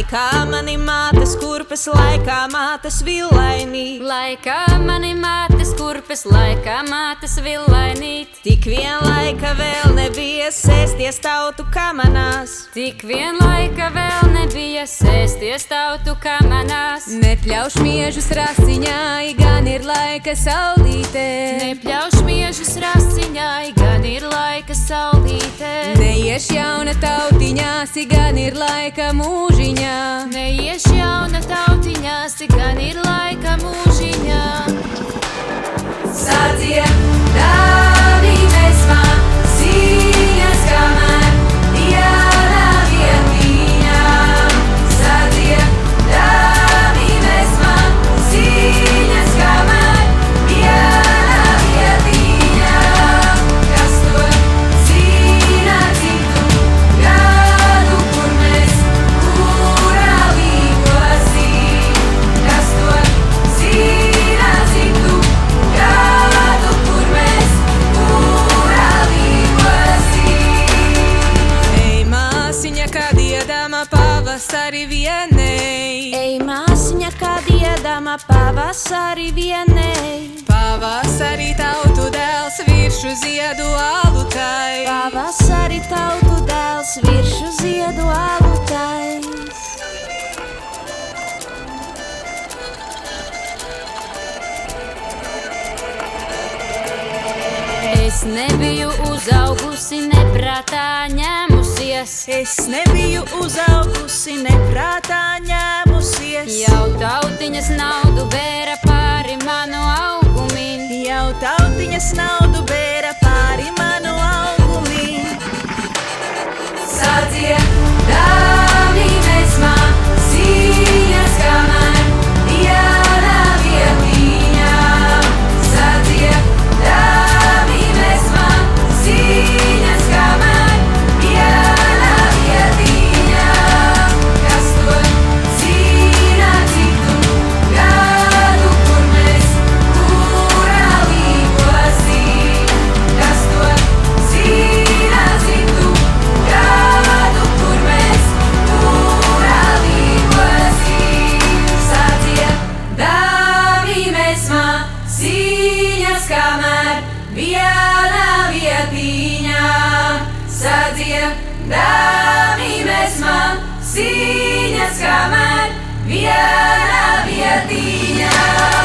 Laikā mani mātes kurpes, laikā mātes villainīt. Laikā mani mātes kurpes, laikā mātes villainīt. Tik vien laika vēl nebija sēsties tautu kamanās. Tik vien laika vēl nebija sēsties tautu kamanās. Nepļauš miežus rasiņai, gan ir laika saulītē. Nepļauš miežus rasiņai, gan ir laika saulītē. Neieš jauna tautiņās, gan ir laika mūžiņā. Neieš jauna tautiņās, gan ir laika mūžiņā. Sadzied, dāvī mesmā, sīņas kamēr diena vietiņā. Sadzied, dāvī mesmā, sīņas kamēr diena vietiņā. Kas to zina citu gadu, kur mēs kuralīgosim? Kas to zina citu gadu, kur mēs kuralīgosim? Ej, māsiņa, kad iedama pavasari vienei. Ej, māsiņa, kad iedama pavasari vienei. Pavasarī tautu dēls viršu ziedu alutai. Pavasari tautu dēls viršu ziedu alutais. Es nebiju uzaugusi, neprātā ņēmusies. Es nebiju uzaugusi, neprātā ņēmusies. Jau tautiņas naudu bēra pāri manu augumim. Jau tautiņas naudu bēra pāri manu augumim. Sadzied, dāvī mesmā, sīņas kamēr diena vietiņā. Sadzied, dāvī mesmā, sīņas kamēr diena vietiņā. Kas to zina citu gadu, kur mēs kuralīgosim? Kas to zina citu gadu, kur mēs kuralīgosim? Sadzied, dāvī mesmā, sīņas kamēr viena vietiņā. Sadzied, dāvī mesmā, sīņas kamēr viena vietiņā.